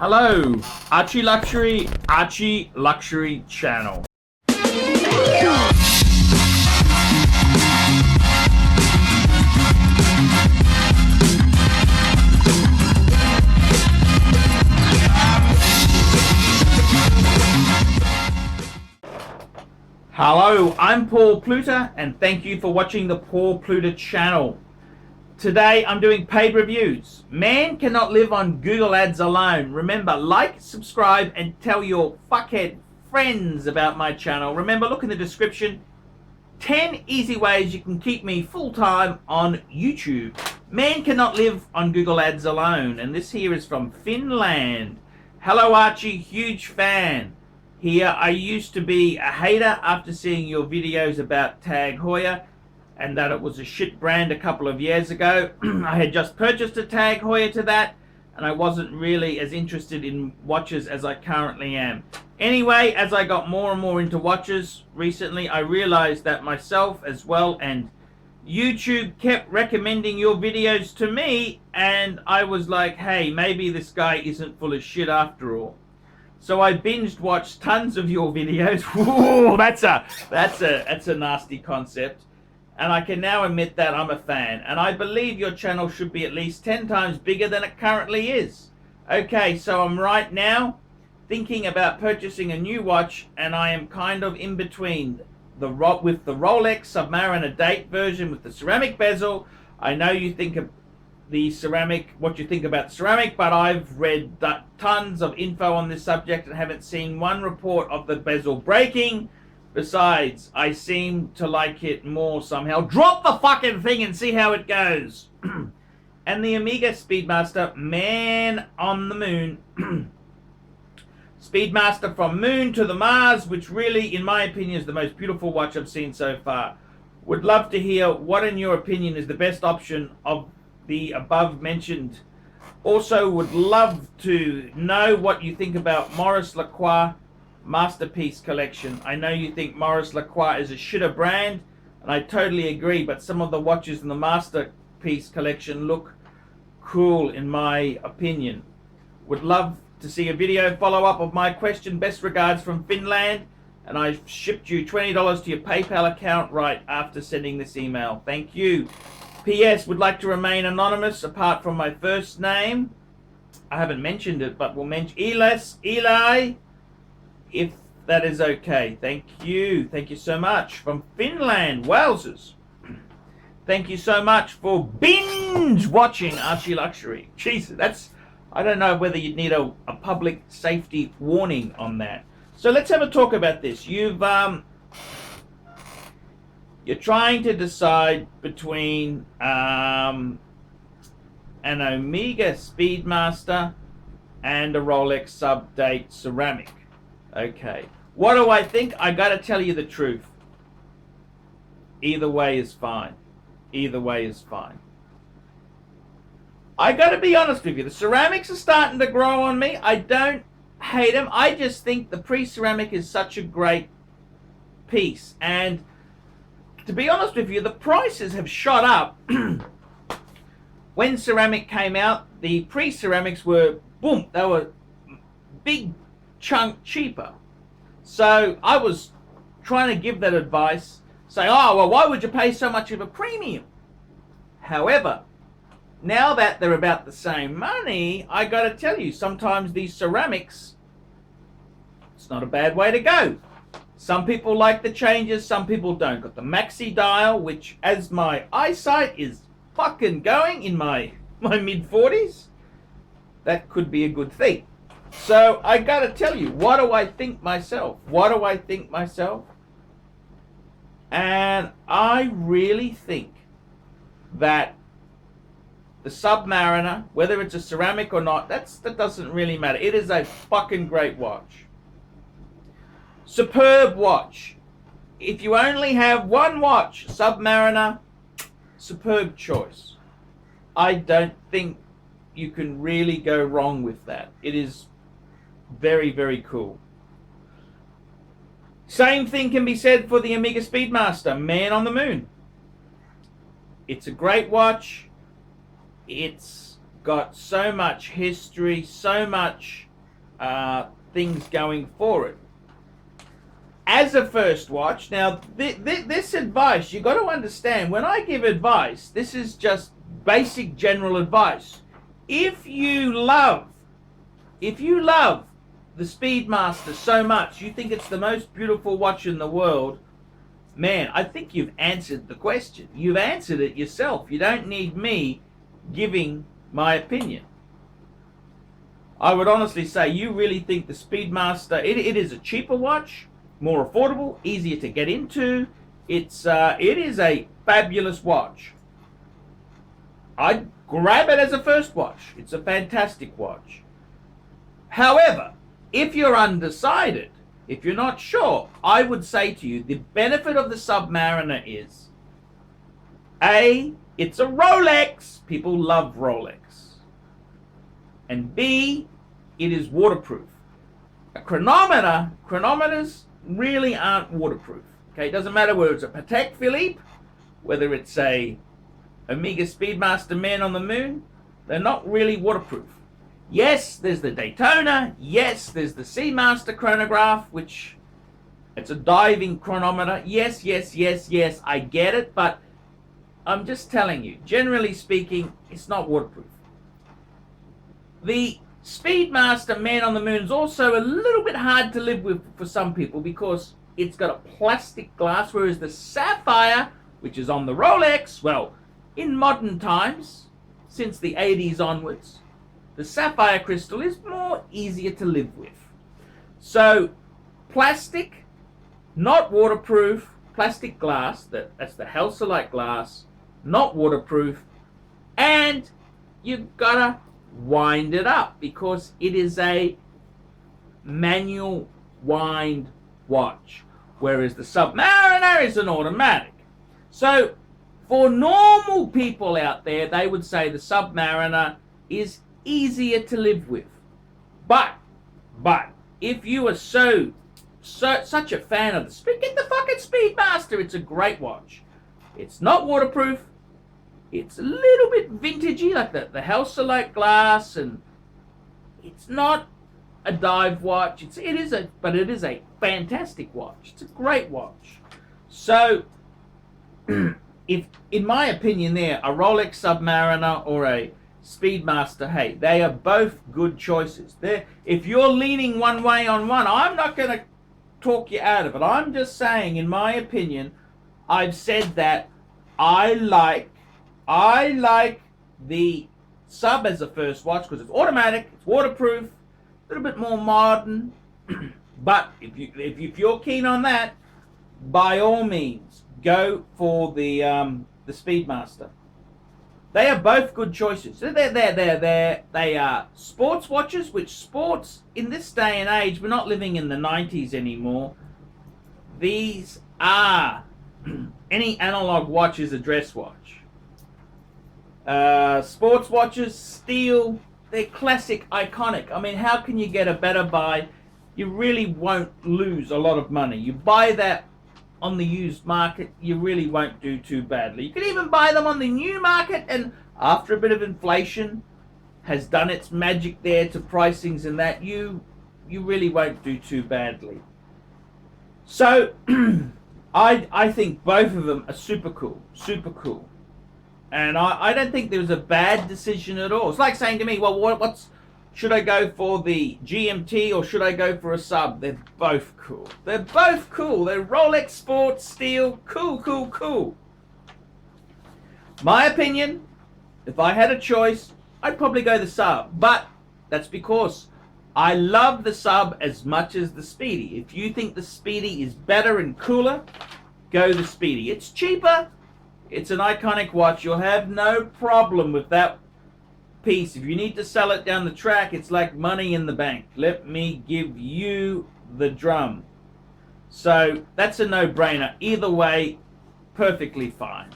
Hello, Archie Luxury, Archie Luxury channel. Hello, I'm Paul Pluta, and thank you for watching the Paul Pluta channel. Today I'm doing paid reviews. Man cannot live on Google Ads alone. Remember, like, subscribe, and tell your fuckhead friends about my channel. Remember, look in the description. 10 easy ways you can keep me full-time on YouTube. Man cannot live on Google Ads alone. And this here is from Finland. Hello Archie, huge fan. Here, I used to be a hater after seeing your videos about Tag Heuer and that it was a shit brand a couple of years ago. I had just purchased a Tag Heuer to that, and I wasn't really as interested in watches as I currently am. Anyway, as I got more and more into watches recently, I realized that myself as well, and YouTube kept recommending your videos to me, and I was like, hey, maybe this guy isn't full of shit after all. So I binged watched tons of your videos. Ooh, that's a nasty concept. And I can now admit that I'm a fan. And I believe your channel should be at least 10 times bigger than it currently is. Okay, so I'm right now thinking about purchasing a new watch, and I am kind of in between with the Rolex Submariner date version with the ceramic bezel. I know you think of the ceramic, what you think about ceramic, but I've read tons of info on this subject and haven't seen one report of the bezel breaking. Besides, I seem to like it more somehow. Drop the fucking thing and see how it goes. And the Omega Speedmaster, man on the moon. Speedmaster from moon to the Mars, which really, in my opinion, is the most beautiful watch I've seen so far. Would love to hear what, in your opinion, is the best option of the above mentioned. Also, would love to know what you think about Maurice Lacroix Masterpiece Collection. I know you think Maurice Lacroix is a shitter brand, and I totally agree, but some of the watches in the Masterpiece Collection look cool in my opinion. Would love to see a video follow-up of my question. Best regards from Finland, and I shipped you $20 to your PayPal account right after sending this email. Thank you. P.S. Would like to remain anonymous apart from my first name. I haven't mentioned it, but we'll mention Eli, if that is okay. Thank you. Thank you so much. From Finland, Walesers. Thank you so much for binge watching Archie Luxury. Jesus, I don't know whether you'd need a public safety warning on that. So let's have a talk about this. You're trying to decide between an Omega Speedmaster and a Rolex Sub-Date Ceramic. Okay. What do I think? I gotta tell you the truth. Either way is fine. Either way is fine. I gotta be honest with you. The ceramics are starting to grow on me. I don't hate them. I just think the pre-ceramic is such a great piece. And to be honest with you, the prices have shot up. When ceramic came out, the pre-ceramics were, boom, they were big chunk cheaper. So I was trying to give that advice, saying, oh, well, why would you pay so much of a premium? However, now that they're about the same money, I got to tell you, sometimes these ceramics, it's not a bad way to go. Some people like the changes, some people don't. Got the maxi dial, which, as my eyesight is fucking going in my mid-40s, that could be a good thing. So I gotta tell you, what do I think myself? What do I think myself? And I really think that the Submariner, whether it's a ceramic or not, that doesn't really matter. It is a fucking great watch. Superb watch. If you only have one watch, Submariner, superb choice. I don't think you can really go wrong with that. It is very, very cool. Same thing can be said for the Omega Speedmaster, man on the moon. It's a great watch. It's got so much history, so much things going forward. As a first watch, now this advice, you got to understand, when I give advice, this is just basic general advice. If you love the Speedmaster so much, you think it's the most beautiful watch in the world, man, I think you've answered the question. You've answered it yourself. You don't need me giving my opinion. I would honestly say you really think the Speedmaster, it is a cheaper watch, more affordable, easier to get into. It is a fabulous watch. I'd grab it as a first watch. It's a fantastic watch. However, if you're undecided, if you're not sure, I would say to you, the benefit of the Submariner is, A, it's a Rolex. People love Rolex. And B, it is waterproof. A chronometers really aren't waterproof. Okay, it doesn't matter whether it's a Patek Philippe, whether it's a Omega Speedmaster Man on the Moon, they're not really waterproof. Yes, there's the Daytona. Yes, there's the Seamaster chronograph, which it's a diving chronometer. Yes, I get it, but I'm just telling you, generally speaking, it's not waterproof. The Speedmaster Man on the Moon is also a little bit hard to live with for some people because it's got a plastic glass, whereas the Sapphire, which is on the Rolex, well, in modern times, since the 80s onwards, the sapphire crystal is more easier to live with. So, plastic, not waterproof, plastic glass, that's the Halcyon glass, not waterproof, and you've got to wind it up because it is a manual wind watch, whereas the Submariner is an automatic. So, for normal people out there, they would say the Submariner is easier to live with. But if you are such a fan of the Speed, get the fucking Speedmaster. It's a great watch. It's not waterproof. It's a little bit vintagey, like the Halcyon glass, and it's not a dive watch. But it is a fantastic watch. It's a great watch. So, if, in my opinion, there a Rolex Submariner or a Speedmaster, hey, they are both good choices. If you're leaning one way on one, I'm not going to talk you out of it. I'm just saying, in my opinion, I've said that I like the Sub as a first watch because it's automatic, it's waterproof, a little bit more modern. But if you're keen on that, by all means, go for the Speedmaster. They are both good choices. They are sports watches, which sports in this day and age, we're not living in the 90s anymore. These are, any analog watch is a dress watch. Sports watches, steel, they're classic, iconic. I mean, how can you get a better buy? You really won't lose a lot of money. You buy that on the used market, you really won't do too badly. You can even buy them on the new market, and after a bit of inflation has done its magic there to pricings and that, you really won't do too badly. So I think both of them are super cool. And I don't think there was a bad decision at all. It's like saying to me, well, should I go for the GMT or should I go for a Sub? They're both cool. They're Rolex Sport Steel. Cool. My opinion, if I had a choice, I'd probably go the Sub. But that's because I love the Sub as much as the Speedy. If you think the Speedy is better and cooler, go the Speedy. It's cheaper. It's an iconic watch. You'll have no problem with that piece. If you need to sell it down the track, it's like money in the bank. Let me give you the drum. So that's a no-brainer. Either way, perfectly fine.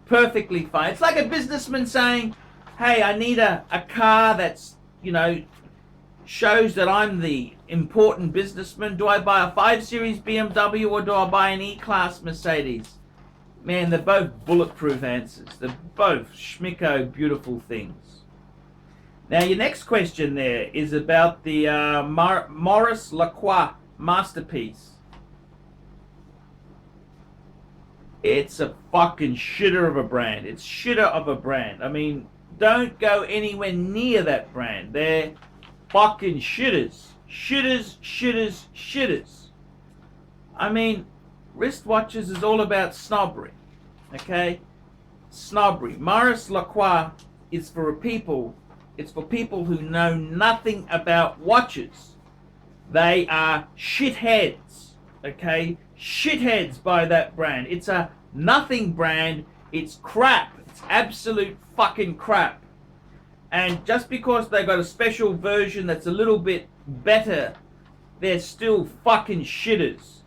It's like a businessman saying, hey, I need a car that's, shows that I'm the important businessman. Do I buy a 5 Series BMW or do I buy an E-Class Mercedes? Man, they're both bulletproof answers. They're both schmicko beautiful things. Now, your next question there is about the Maurice Lacroix masterpiece. It's a fucking shitter of a brand. It's shitter of a brand. I mean, don't go anywhere near that brand. They're fucking shitters. Shitters, shitters, shitters. I mean, wristwatches is all about snobbery. Okay? Snobbery. Maurice Lacroix is for people. It's for people who know nothing about watches. They are shitheads. Okay? Shitheads by that brand. It's a nothing brand. It's crap. It's absolute fucking crap. And just because they got a special version that's a little bit better, they're still fucking shitters.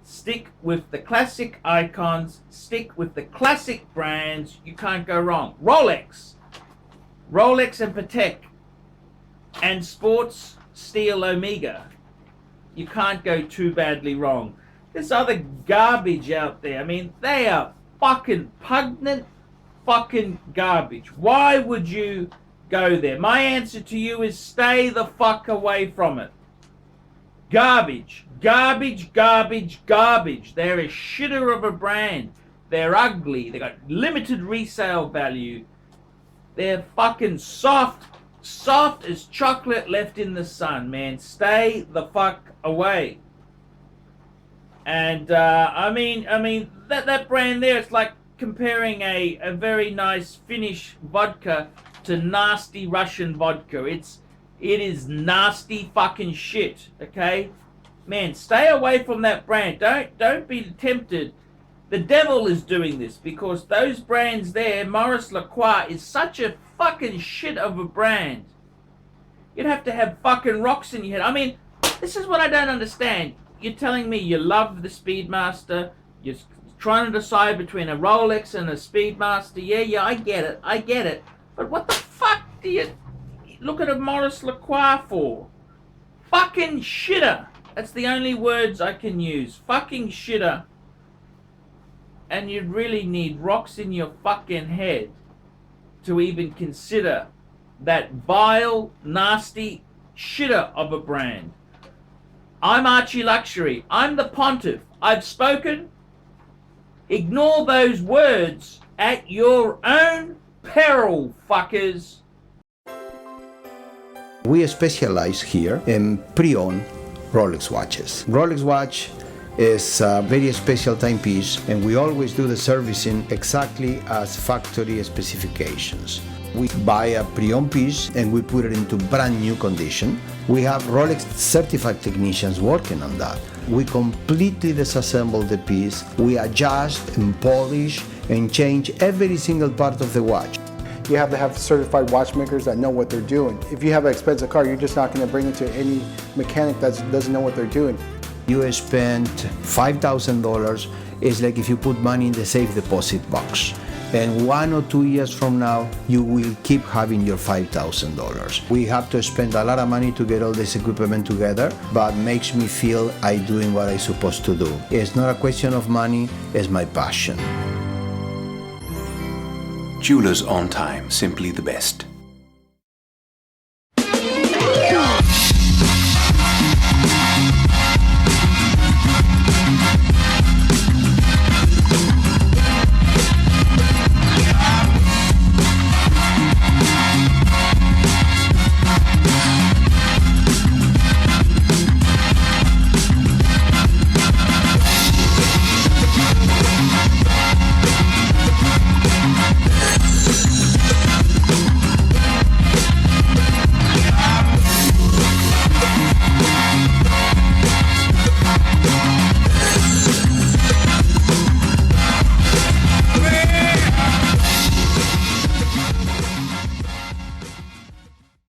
Stick with the classic icons. Stick with the classic brands. You can't go wrong. Rolex and Patek and Sports Steel Omega. You can't go too badly wrong. This other garbage out there, I mean, they are fucking pungent fucking garbage. Why would you go there? My answer to you is stay the fuck away from it. Garbage, garbage, garbage, garbage. They're a shitter of a brand. They're ugly. They got limited resale value. They're fucking soft as chocolate left in the sun, man. Stay the fuck away. And I mean that brand there, it's like comparing a very nice Finnish vodka to nasty Russian vodka. It is nasty fucking shit. Okay, man, stay away from that brand. Don't be tempted. The devil is doing this because those brands there, Maurice Lacroix, is such a fucking shit of a brand. You'd have to have fucking rocks in your head. I mean, this is what I don't understand. You're telling me you love the Speedmaster. You're trying to decide between a Rolex and a Speedmaster. Yeah, I get it. But what the fuck do you look at a Maurice Lacroix for? Fucking shitter. That's the only words I can use. Fucking shitter. And you really need rocks in your fucking head to even consider that vile, nasty shitter of a brand. I'm Archie Luxury. I'm the pontiff. I've spoken. Ignore those words at your own peril, fuckers. We specialize here in pre-owned Rolex watches. Rolex watch is a very special timepiece, and we always do the servicing exactly as factory specifications. We buy a pre-owned piece and we put it into brand new condition. We have Rolex certified technicians working on that. We completely disassemble the piece. We adjust and polish and change every single part of the watch. You have to have certified watchmakers that know what they're doing. If you have an expensive car, you're just not going to bring it to any mechanic that doesn't know what they're doing. You spend $5,000, it's like if you put money in the safe deposit box. And 1 or 2 years from now, you will keep having your $5,000. We have to spend a lot of money to get all this equipment together, but makes me feel I'm doing what I'm supposed to do. It's not a question of money, it's my passion. Jewelers on time, simply the best.